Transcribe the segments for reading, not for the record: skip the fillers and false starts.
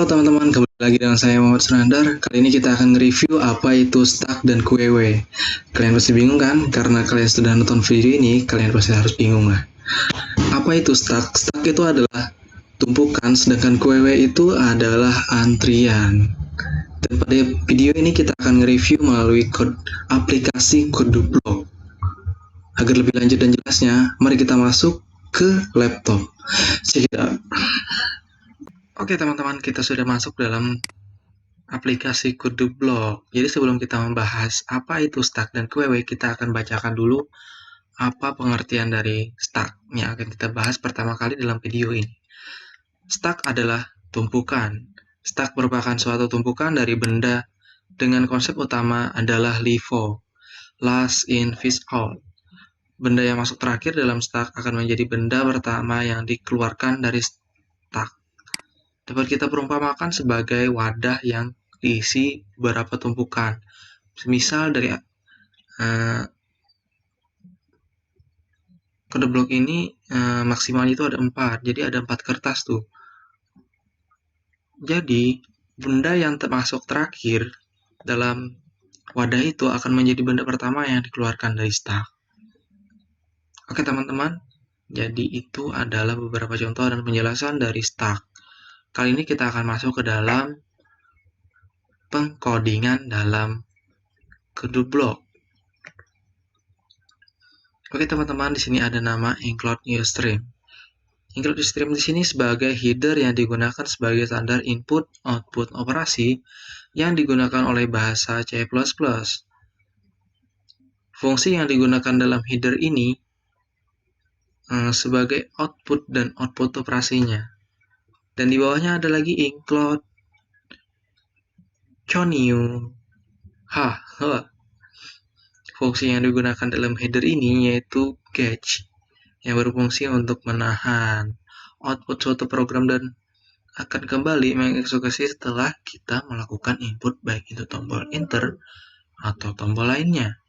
Halo teman-teman, kembali lagi dengan saya Muhammad Sunandar. Kali ini kita akan nge-review apa itu stack dan QW. Kalian pasti bingung kan? Karena kalian sudah nonton video ini, kalian pasti harus bingung lah. Apa itu stack? Stack itu adalah tumpukan, sedangkan QW itu adalah antrian. Dan pada video ini kita akan nge-review melalui aplikasi Codeblok. Agar lebih lanjut dan jelasnya, mari kita masuk ke laptop. Check it out. Oke teman-teman, kita sudah masuk dalam aplikasi Codeblok. Jadi sebelum kita membahas apa itu stack dan QW, kita akan bacakan dulu apa pengertian dari stack yang akan kita bahas pertama kali dalam video ini. Stack adalah tumpukan. Stack merupakan suatu tumpukan dari benda dengan konsep utama adalah LIFO, last in, first out. Benda yang masuk terakhir dalam stack akan menjadi benda pertama yang dikeluarkan dari stack. Dapat kita perumpamakan sebagai wadah yang diisi beberapa tumpukan. Misal dari Codeblok ini maksimal itu ada 4, jadi ada 4 kertas tuh. Jadi benda yang termasuk terakhir dalam wadah itu akan menjadi benda pertama yang dikeluarkan dari stack. Oke teman-teman, jadi itu adalah beberapa contoh dan penjelasan dari stack. Kali ini kita akan masuk ke dalam pengkodingan dalam Codeblok. Oke teman-teman, di sini ada nama include new stream. Include new stream di sini sebagai header yang digunakan sebagai standar input/output operasi yang digunakan oleh bahasa C++. Fungsi yang digunakan dalam header ini sebagai output dan output operasinya. Dan di bawahnya ada lagi include new. Fungsi yang digunakan dalam header ini yaitu catch, yang berfungsi untuk menahan output suatu program dan akan kembali mengeksekusi setelah kita melakukan input, baik itu tombol enter atau tombol lainnya.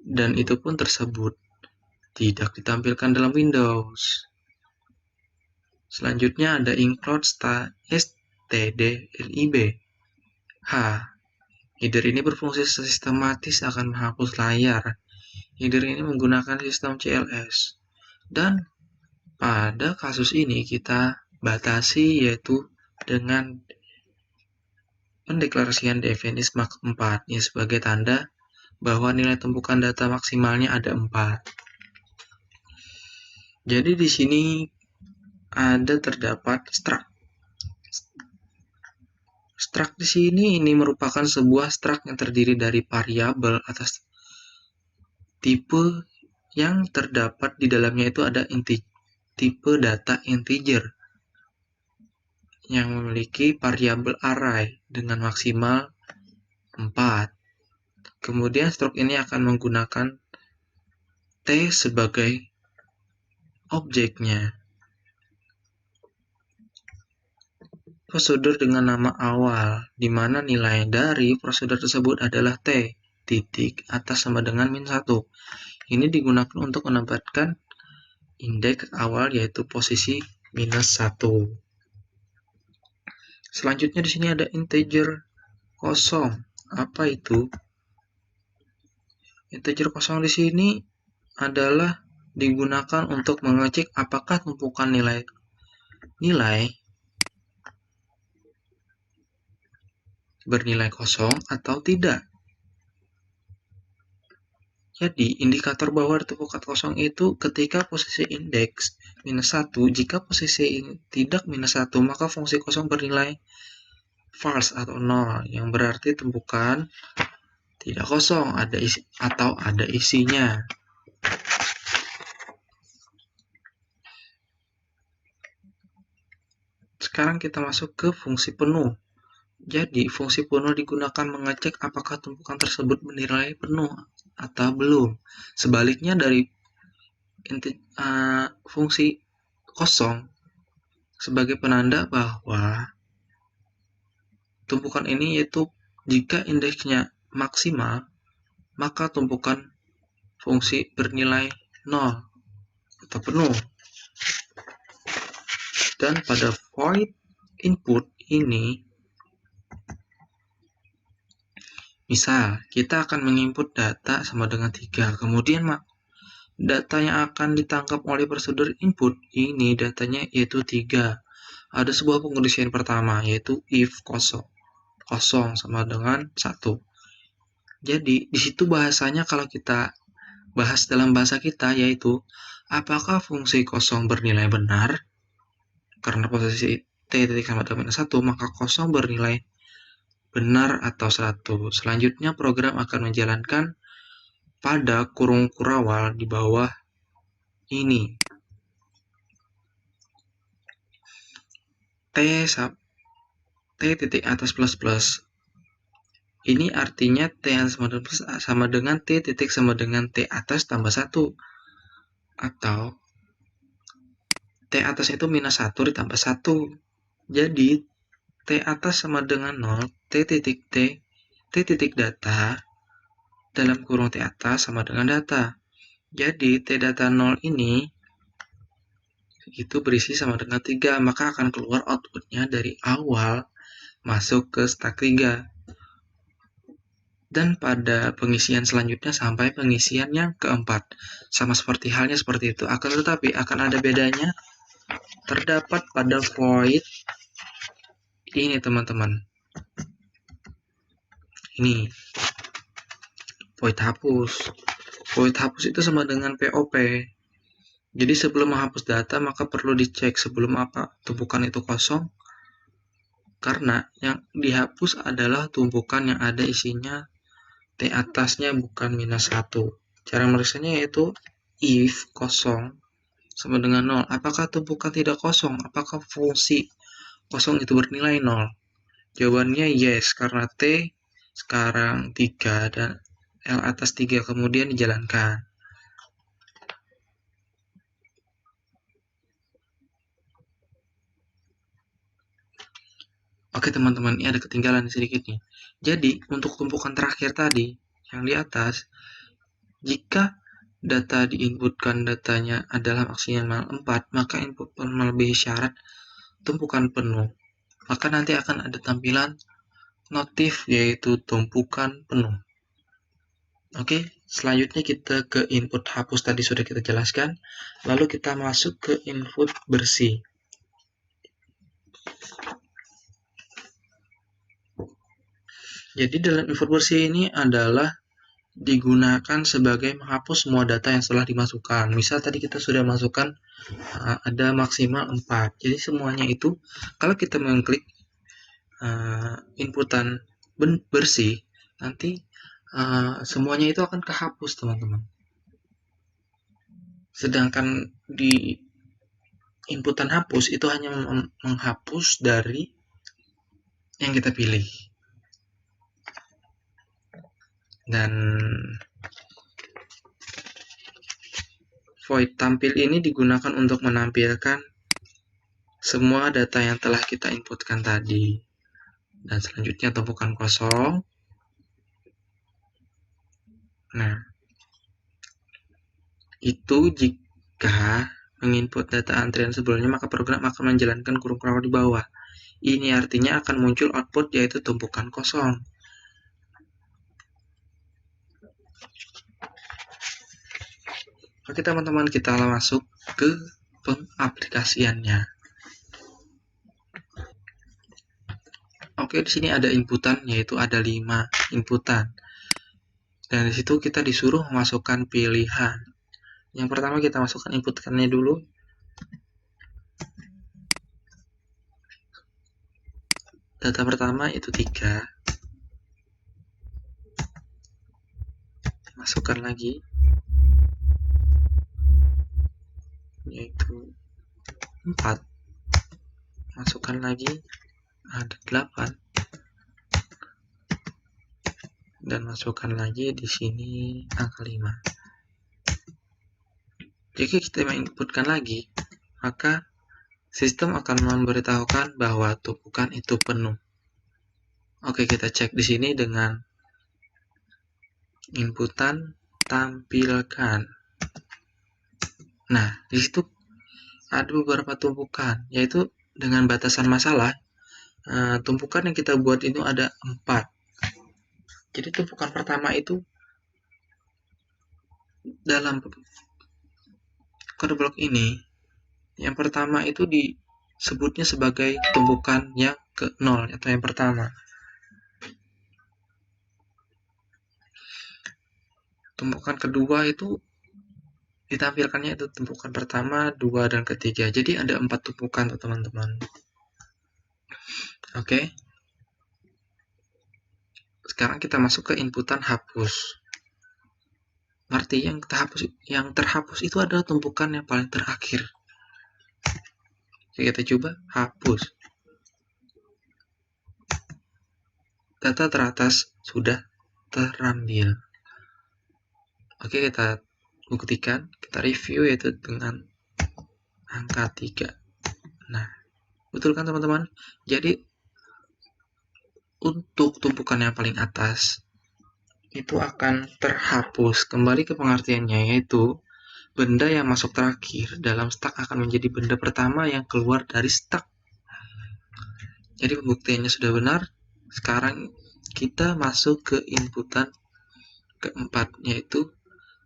Dan itu pun tersebut tidak ditampilkan dalam Windows. Selanjutnya ada include stdlib. Header ini berfungsi sistematis akan menghapus layar. Header ini menggunakan sistem CLS. Dan pada kasus ini kita batasi yaitu dengan pendeklarasian definis max 4 ini sebagai tanda bahwa nilai tumpukan data maksimalnya ada 4. Jadi di sini terdapat struct. Struct di sini ini merupakan sebuah struct yang terdiri dari variabel atas tipe yang terdapat di dalamnya itu ada tipe data integer yang memiliki variabel array dengan maksimal 4. Kemudian struct ini akan menggunakan T sebagai objeknya. Prosedur dengan nama awal, di mana nilai dari prosedur tersebut adalah T, titik atas sama dengan -1. Ini digunakan untuk menempatkan indeks awal yaitu posisi -1. Selanjutnya di sini ada integer kosong. Apa itu? Integer kosong di sini adalah digunakan untuk mengecek apakah tumpukan nilai bernilai kosong atau tidak. Jadi, indikator bahwa tumpukan kosong itu ketika posisi indeks -1, jika posisi tidak -1, maka fungsi kosong bernilai false atau 0, yang berarti tumpukan tidak kosong, ada isinya. Sekarang kita masuk ke fungsi penuh. Jadi, fungsi penuh digunakan mengecek apakah tumpukan tersebut bernilai penuh atau belum. Sebaliknya dari fungsi kosong sebagai penanda bahwa tumpukan ini yaitu jika indeksnya maksimal, maka tumpukan fungsi bernilai 0 atau penuh. Dan pada void input ini, misal kita akan menginput data sama dengan 3, kemudian data yang akan ditangkap oleh prosedur input ini datanya yaitu 3. Ada sebuah pengondisian pertama yaitu if kosong sama dengan 1. Jadi di situ bahasanya kalau kita bahas dalam bahasa kita yaitu apakah fungsi kosong bernilai benar karena posisi t titik sama dengan 1, maka kosong bernilai benar atau 100. Selanjutnya program akan menjalankan pada kurung kurawal di bawah ini. T titik atas plus plus. Ini artinya T sama dengan T titik sama dengan T atas tambah 1. Atau T atas itu minus 1 ditambah 1. Jadi T atas sama dengan 0, T titik data dalam kurung T atas sama dengan data. Jadi T data 0 ini itu berisi sama dengan 3, maka akan keluar outputnya dari awal masuk ke stack 3. Dan pada pengisian selanjutnya sampai pengisian yang keempat. Sama seperti halnya seperti itu. Akan tetapi akan ada bedanya terdapat pada void ini teman-teman. Ini void hapus. Void hapus itu sama dengan POP. Jadi sebelum menghapus data maka perlu dicek sebelum apa tumpukan itu kosong. Karena yang dihapus adalah tumpukan yang ada isinya T atasnya bukan minus 1. Cara meriksanya yaitu if kosong sama dengan 0. Apakah tumpukan tidak kosong? Apakah fungsi kosong itu bernilai 0? Jawabannya yes, karena T sekarang 3 dan L atas 3 kemudian dijalankan. Oke teman-teman, ini ada ketinggalan sedikit nih. Jadi untuk tumpukan terakhir tadi yang di atas, jika data diinputkan datanya adalah maksimal 4, maka input melebihi syarat tumpukan penuh. Maka nanti akan ada tampilan notif yaitu tumpukan penuh. Oke, selanjutnya kita ke input hapus tadi sudah kita jelaskan. Lalu kita masuk ke input bersih. Jadi dalam input bersih ini adalah digunakan sebagai menghapus semua data yang telah dimasukkan. Misal tadi kita sudah masukkan ada maksimal 4. Jadi semuanya itu kalau kita mengklik inputan bersih, nanti semuanya itu akan kehapus teman-teman. Sedangkan di inputan hapus itu hanya menghapus dari yang kita pilih. Dan void tampil ini digunakan untuk menampilkan semua data yang telah kita inputkan tadi. Dan selanjutnya tumpukan kosong. Nah, itu jika menginput data antrian sebelumnya, maka program akan menjalankan kurung kurawal di bawah. Ini artinya akan muncul output yaitu tumpukan kosong. Oke teman-teman, kita masuk ke pengaplikasiannya. Oke, di sini ada inputan yaitu ada 5 inputan. Dan di situ kita disuruh memasukkan pilihan. Yang pertama kita masukkan inputkannya dulu. Data pertama itu 3. Masukkan lagi. Yaitu 4. Masukkan lagi. Ada 8. Dan masukkan lagi di sini angka 5. Jika kita menginputkan lagi, maka sistem akan memberitahukan bahwa tumpukan itu penuh. Oke, kita cek di sini dengan inputan tampilkan. Nah, di situ ada beberapa tumpukan, yaitu dengan batasan masalah tumpukan yang kita buat itu ada 4. Jadi tumpukan pertama itu dalam kode blok ini, yang pertama itu disebutnya sebagai tumpukan yang ke-0 atau yang pertama. Tumpukan kedua itu ditampilkannya itu tumpukan pertama, 2, dan ketiga. Jadi ada 4 tumpukan teman-teman. Oke. Sekarang kita masuk ke inputan hapus. Berarti yang terhapus itu adalah tumpukan yang paling terakhir. Oke, kita coba hapus. Data teratas sudah terambil. Oke, kita buktikan, kita review yaitu dengan angka 3. Nah, betul kan teman-teman? Jadi untuk tumpukan yang paling atas itu akan terhapus. Kembali ke pengertiannya, yaitu benda yang masuk terakhir dalam stack akan menjadi benda pertama yang keluar dari stack. Jadi pembuktiannya sudah benar. Sekarang kita masuk ke inputan keempat, yaitu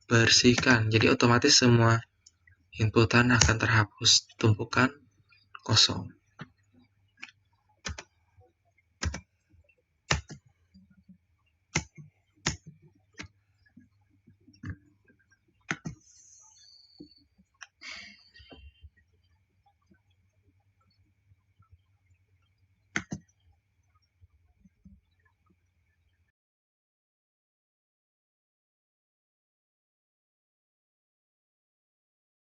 bersihkan. Jadi otomatis semua inputan akan terhapus, tumpukan kosong.